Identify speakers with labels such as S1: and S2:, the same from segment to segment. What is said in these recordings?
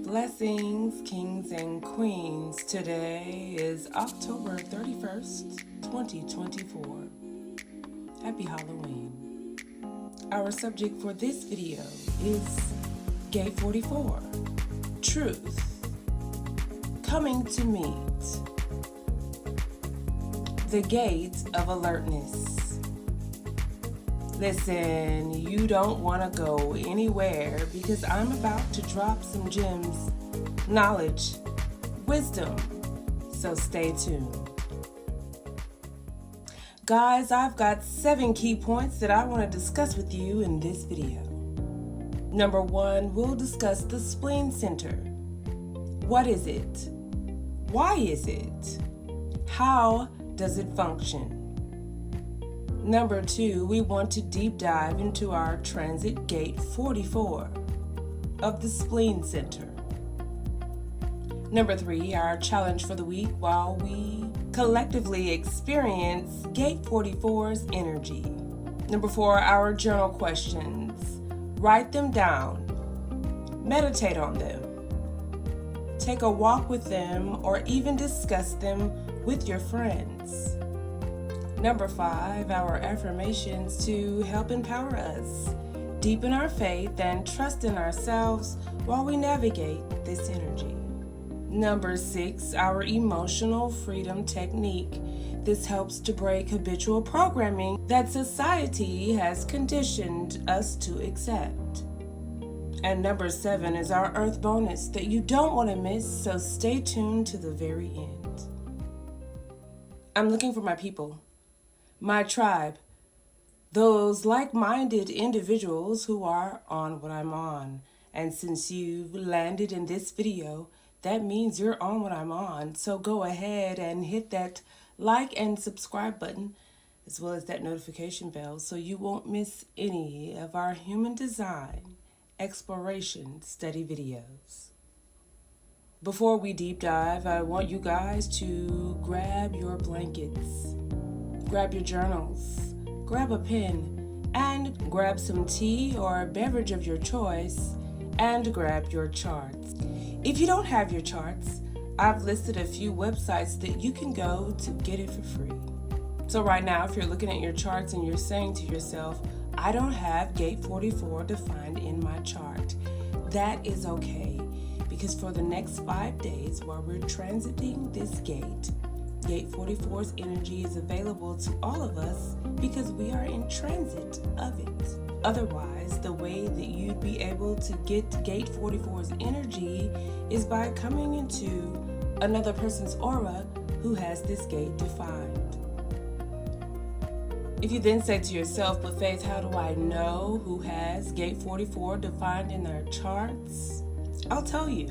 S1: Blessings, kings and queens. Today is October 31st, 2024. Happy Halloween. Our subject for this video is Gate 44, Truth. Coming to meet the gate of alertness. Listen, you don't want to go anywhere because I'm about to drop some gems, knowledge, wisdom, so stay tuned. Guys, I've got 7 key points that I want to discuss with you in this video. Number 1, we'll discuss the Spleen Center. What is it? Why is it? How does it function? Number 2, we want to deep dive into our transit gate 44 of the Spleen Center. Number 3, our challenge for the week while we collectively experience gate 44's energy. Number 4, our journal questions. Write them down. Meditate on them. Take a walk with them or even discuss them with your friends. Number 5, our affirmations to help empower us, deepen our faith, and trust in ourselves while we navigate this energy. Number 6, our emotional freedom technique. This helps to break habitual programming that society has conditioned us to accept. And number 7 is our earth bonus that you don't want to miss, so stay tuned to the very end. I'm looking for my people. My tribe, those like-minded individuals who are on what I'm on. And since you've landed in this video, that means you're on what I'm on. So go ahead and hit that like and subscribe button, as well as that notification bell, so you won't miss any of our human design exploration study videos. Before we deep dive, I want you guys to grab your blankets. Grab your journals, grab a pen, and grab some tea or a beverage of your choice, and grab your charts. If you don't have your charts, I've listed a few websites that you can go to get it for free. So right now, if you're looking at your charts and you're saying to yourself, I don't have gate 44 defined in my chart, that is okay, because for the next 5 days while we're transiting this gate 44's energy is available to all of us because we are in transit of it. Otherwise, the way that you'd be able to get gate 44's energy is by coming into another person's aura who has this gate defined. If you then say to yourself, but Faith, how do I know who has gate 44 defined in their charts? I'll tell you.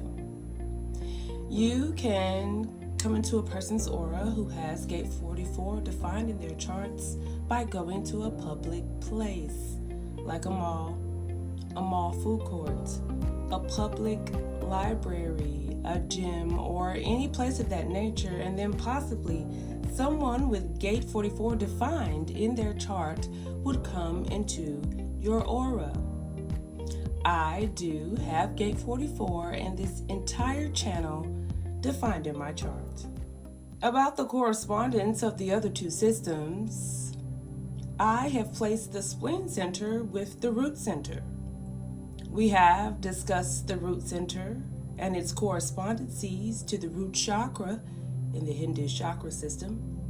S1: You can come into a person's aura who has gate 44 defined in their charts by going to a public place, like a mall food court, a public library, a gym, or any place of that nature, and then possibly someone with gate 44 defined in their chart would come into your aura. I do have gate 44 and this entire channel defined in my chart. About the correspondence of the other 2 systems, I have placed the Spleen Center with the Root Center. We have discussed the Root Center and its correspondences to the root chakra in the Hindu chakra system,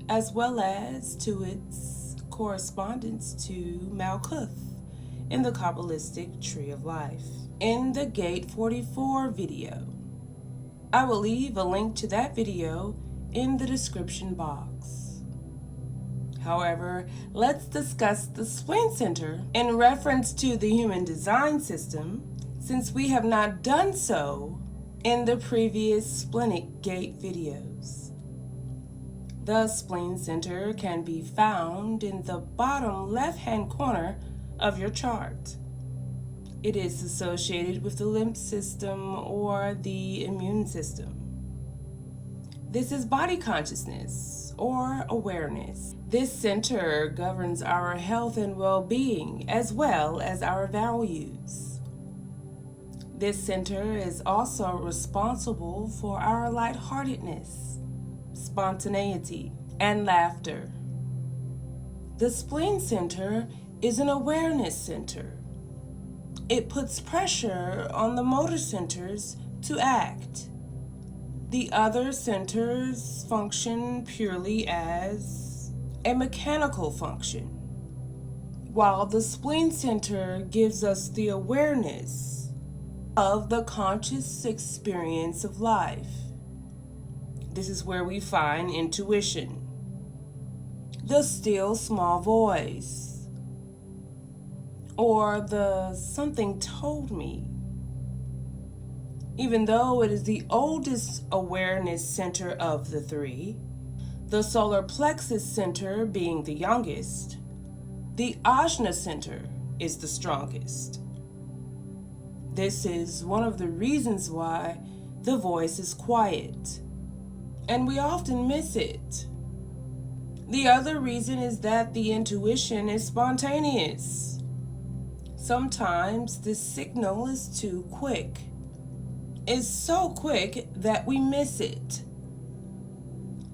S1: as well as to its correspondence to Malkuth in the Qabalistic tree of life. In the Gate 44 video, I will leave a link to that video in the description box. However, let's discuss the Spleen Center in reference to the human design system, since we have not done so in the previous splenic gate videos. The Spleen Center can be found in the bottom left-hand corner of your chart. It is associated with the lymph system or the immune system. This is body consciousness or awareness. This center governs our health and well-being as well as our values. This center is also responsible for our lightheartedness, spontaneity, and laughter. The spleen center is an awareness center. It puts pressure on the motor centers to act. The other centers function purely as a mechanical function, while the spleen center gives us the awareness of the conscious experience of life. This is where we find intuition, the still small voice, or the something told me. Even though it is the oldest awareness center of the three, the solar plexus center being the youngest, the ajna center is the strongest. This is one of the reasons why the voice is quiet, and we often miss it. The other reason is that the intuition is spontaneous. Sometimes the signal is too quick. It's so quick that we miss it.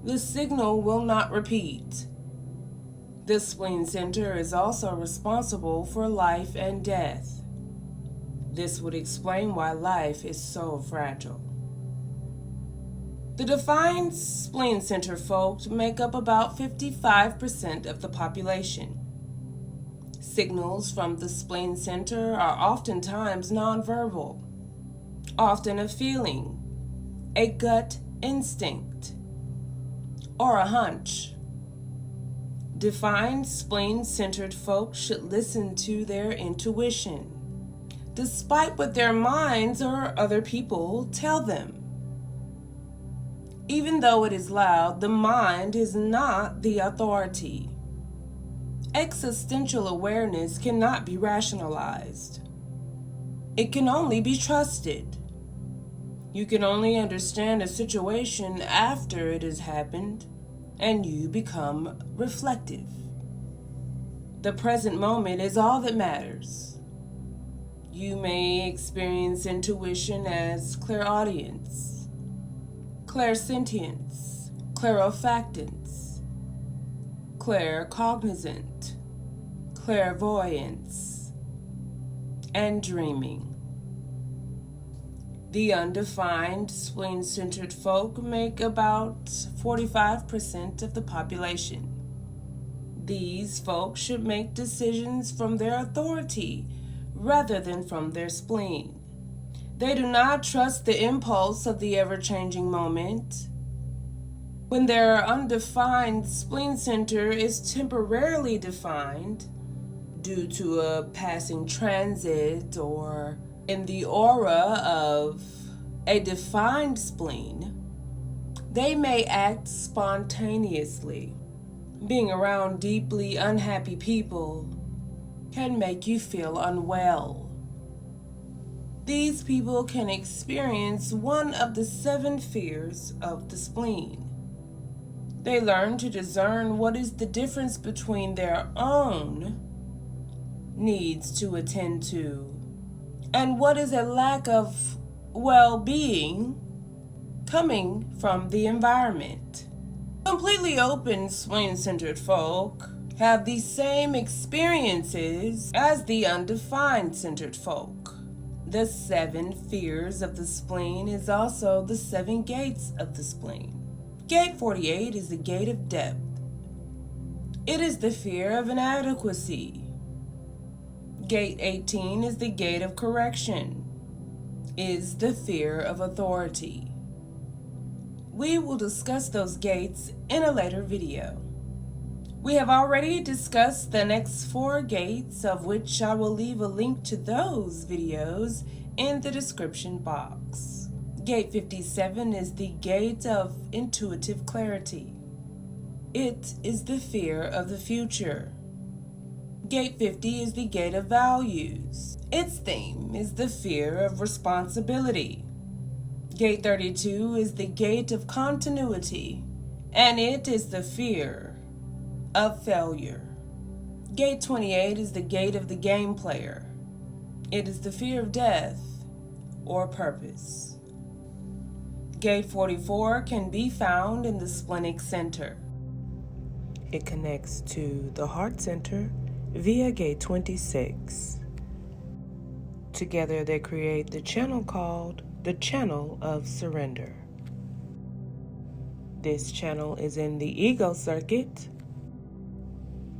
S1: The signal will not repeat. The spleen center is also responsible for life and death. This would explain why life is so fragile. The defined spleen center folk make up about 55% of the population. Signals from the spleen center are oftentimes nonverbal, often a feeling, a gut instinct, or a hunch. Defined spleen-centered folks should listen to their intuition, despite what their minds or other people tell them. Even though it is loud, the mind is not the authority. Existential awareness cannot be rationalized. It can only be trusted. You can only understand a situation after it has happened, and you become reflective. The present moment is all that matters. You may experience intuition as clairaudience, clairsentience, clairofactance, claircognizant, clairvoyance, and dreaming. The undefined spleen-centered folk make about 45% of the population. These folks should make decisions from their authority rather than from their spleen. They do not trust the impulse of the ever-changing moment. When their undefined spleen center is temporarily defined due to a passing transit or in the aura of a defined spleen, they may act spontaneously. Being around deeply unhappy people can make you feel unwell. These people can experience one of the 7 fears of the spleen. They learn to discern what is the difference between their own needs to attend to and what is a lack of well-being coming from the environment. Completely open spleen-centered folk have the same experiences as the undefined centered folk. The 7 fears of the spleen is also the 7 gates of the spleen. Gate 48 is the gate of depth. It is the fear of inadequacy. Gate 18 is the gate of correction, is the fear of authority. We will discuss those gates in a later video. We have already discussed the next 4 gates, of which I will leave a link to those videos in the description box. Gate 57 is the gate of intuitive clarity. It is the fear of the future. Gate 50 is the gate of values. Its theme is the fear of responsibility. Gate 32 is the gate of continuity, and it is the fear of failure. Gate 28 is the gate of the game player. It is the fear of death, or purpose. Gate 44 can be found in the Spleen Center. It connects to the Heart Center via Gate 26. Together they create the channel called the Channel of Surrender. This channel is in the ego circuit.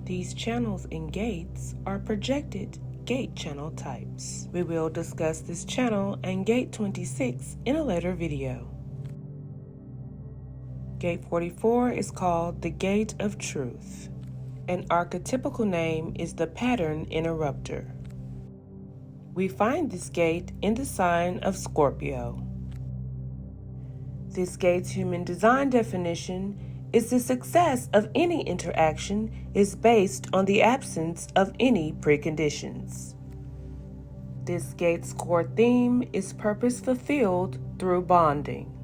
S1: These channels and gates are projected gate channel types. We will discuss this channel and Gate 26 in a later video. Gate 44 is called the Gate of Truth. An archetypical name is the Pattern Interrupter. We find this gate in the sign of Scorpio. This gate's human design definition is the success of any interaction is based on the absence of any preconditions. This gate's core theme is purpose fulfilled through bonding.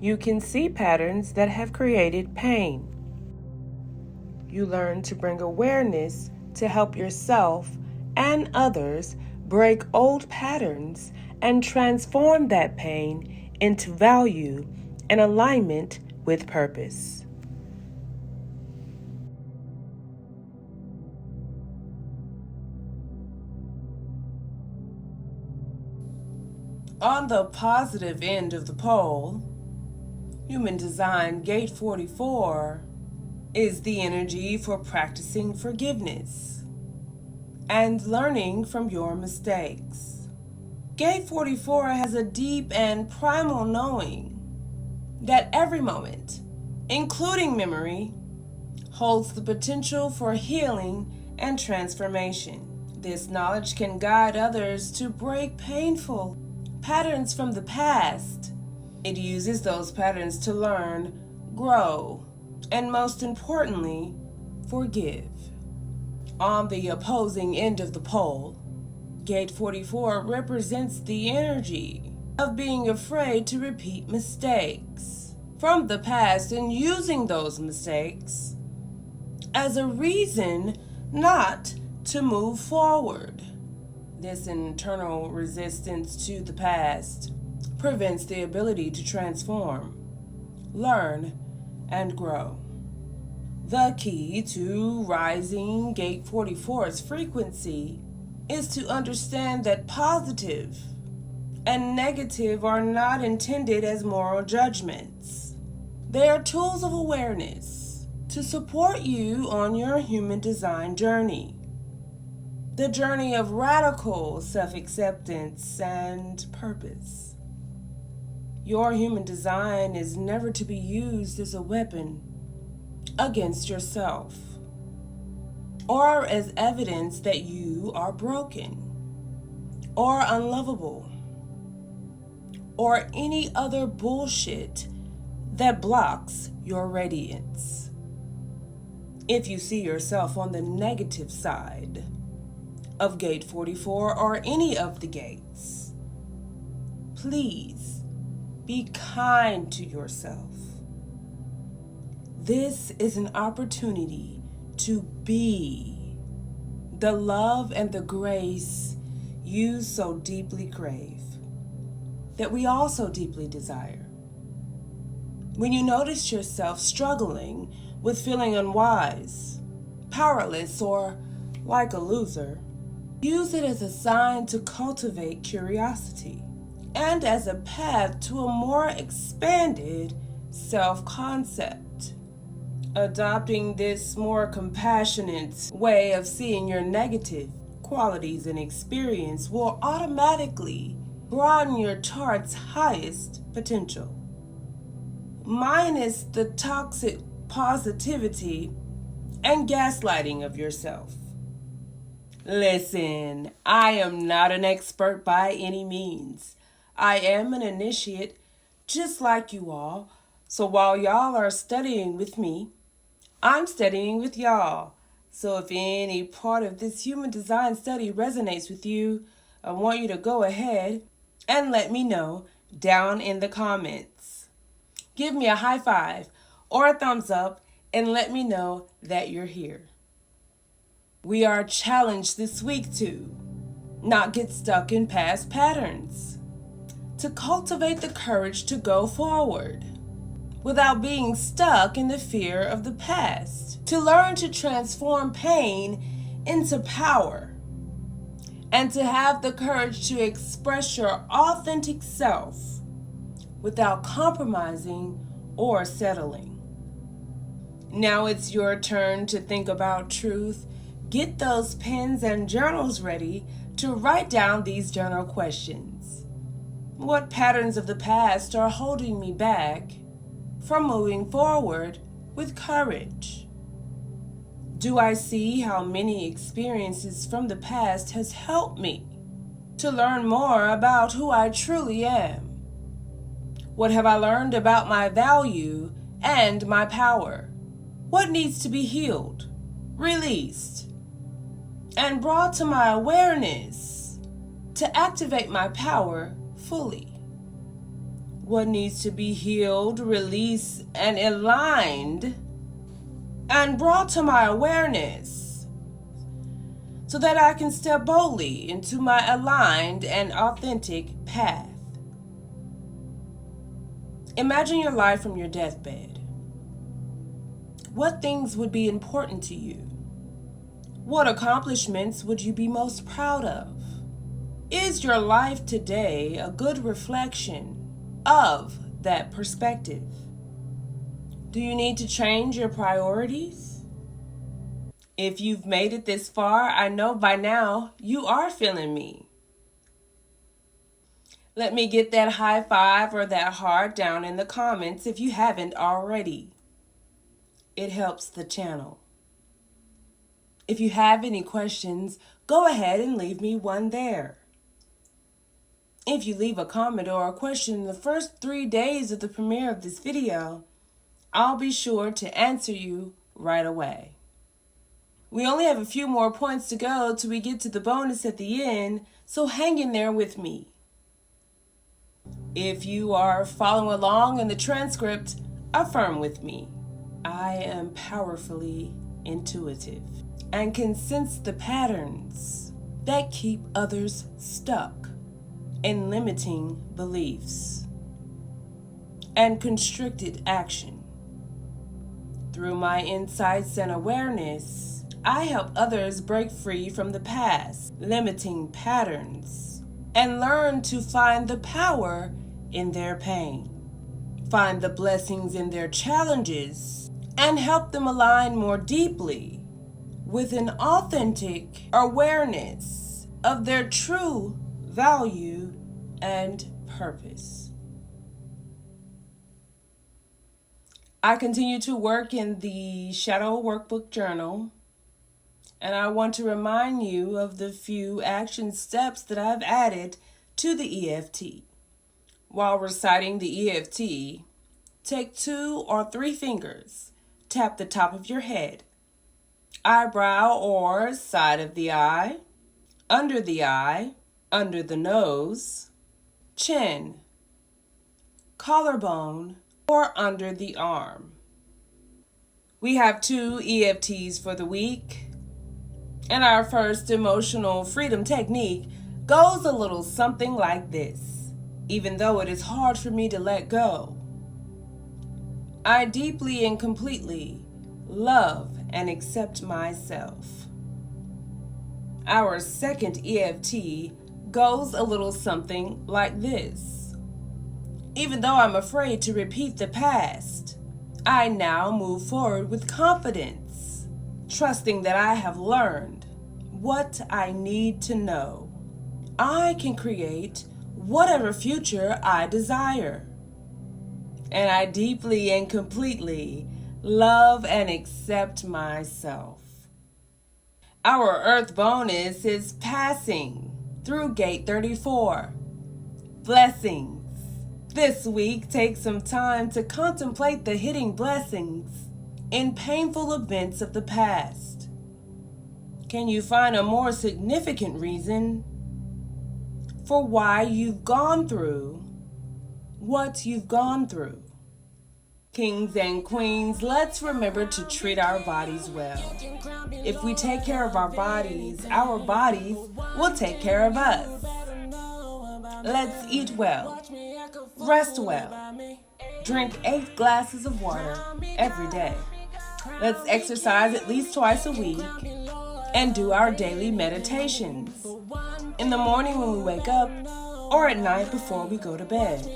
S1: You can see patterns that have created pain. You learn to bring awareness to help yourself and others break old patterns and transform that pain into value and alignment with purpose. On the positive end of the pole, Human Design Gate 44 is the energy for practicing forgiveness and learning from your mistakes. Gate 44 has a deep and primal knowing that every moment, including memory, holds the potential for healing and transformation. This knowledge can guide others to break painful patterns from the past. It uses those patterns to learn, grow, and most importantly, forgive. On the opposing end of the pole, Gate 44 represents the energy of being afraid to repeat mistakes from the past and using those mistakes as a reason not to move forward. This internal resistance to the past prevents the ability to transform, learn, and grow. The key to rising Gate 44's frequency is to understand that positive and negative are not intended as moral judgments. They are tools of awareness to support you on your human design journey. The journey of radical self-acceptance and purpose. Your human design is never to be used as a weapon against yourself or as evidence that you are broken or unlovable or any other bullshit that blocks your radiance. If you see yourself on the negative side of Gate 44 or any of the gates, please be kind to yourself. This is an opportunity to be the love and the grace you so deeply crave, that we all so deeply desire. When you notice yourself struggling with feeling unwise, powerless, or like a loser, use it as a sign to cultivate curiosity and as a path to a more expanded self-concept. Adopting this more compassionate way of seeing your negative qualities and experience will automatically broaden your chart's highest potential, minus the toxic positivity and gaslighting of yourself. Listen, I am not an expert by any means. I am an initiate just like you all, so while y'all are studying with me, I'm studying with y'all. So if any part of this human design study resonates with you, I want you to go ahead and let me know down in the comments. Give me a high five or a thumbs up and let me know that you're here. We are challenged this week to not get stuck in past patterns, to cultivate the courage to go forward without being stuck in the fear of the past, to learn to transform pain into power, and to have the courage to express your authentic self without compromising or settling. Now it's your turn to think about truth. Get those pens and journals ready to write down these journal questions. What patterns of the past are holding me back from moving forward with courage? Do I see how many experiences from the past has helped me to learn more about who I truly am? What have I learned about my value and my power? What needs to be healed, released, and brought to my awareness to activate my power fully? What needs to be healed, released, and aligned and brought to my awareness so that I can step boldly into my aligned and authentic path? Imagine your life from your deathbed. What things would be important to you? What accomplishments would you be most proud of? Is your life today a good reflection of that perspective? Do you need to change your priorities? If you've made it this far, I know by now you are feeling me. Let me get that high five or that heart down in the comments if you haven't already. It helps the channel. If you have any questions, go ahead and leave me one there. If you leave a comment or a question in the first 3 days of the premiere of this video, I'll be sure to answer you right away. We only have a few more points to go till we get to the bonus at the end, so hang in there with me. If you are following along in the transcript, affirm with me. I am powerfully intuitive and can sense the patterns that keep others stuck in limiting beliefs and constricted action. Through my insights and awareness, I help others break free from the past, limiting patterns, and learn to find the power in their pain, find the blessings in their challenges, and help them align more deeply with an authentic awareness of their true value and purpose. I continue to work in the Shadow Workbook Journal, and I want to remind you of the few action steps that I've added to the EFT. While reciting the EFT, take 2 or 3 fingers, tap the top of your head, eyebrow or side of the eye, under the nose, chin, collarbone, or under the arm. We have 2 EFTs for the week, and our first emotional freedom technique goes a little something like this. Even though it is hard for me to let go, I deeply and completely love and accept myself. Our second EFT goes a little something like this. Even though I'm afraid to repeat the past, I now move forward with confidence, trusting that I have learned what I need to know. I can create whatever future I desire. And I deeply and completely love and accept myself. Our Earth bonus is passing through Gate 34. Blessings. This week, take some time to contemplate the hidden blessings in painful events of the past. Can you find a more significant reason for why you've gone through what you've gone through? Kings and queens, let's remember to treat our bodies well. If we take care of our bodies will take care of us. Let's eat well, rest well, drink 8 glasses of water every day. Let's exercise at least twice a week and do our daily meditations in the morning when we wake up or at night before we go to bed.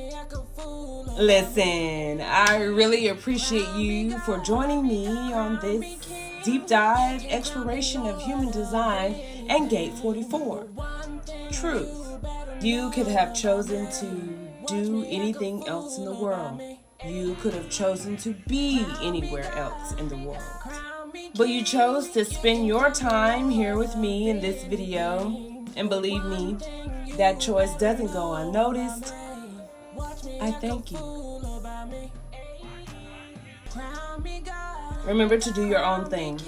S1: Listen, I really appreciate you for joining me on this deep dive exploration of human design and Gate 44. Truth. You could have chosen to do anything else in the world. You could have chosen to be anywhere else in the world. But you chose to spend your time here with me in this video. And believe me, that choice doesn't go unnoticed. I thank you. Remember to do your own thing.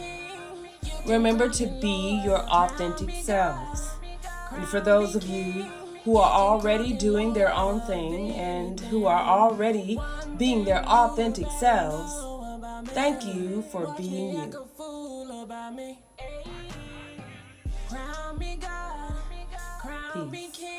S1: Remember to be your authentic selves. And for those of you who are already doing their own thing and who are already being their authentic selves, thank you for being you. Peace.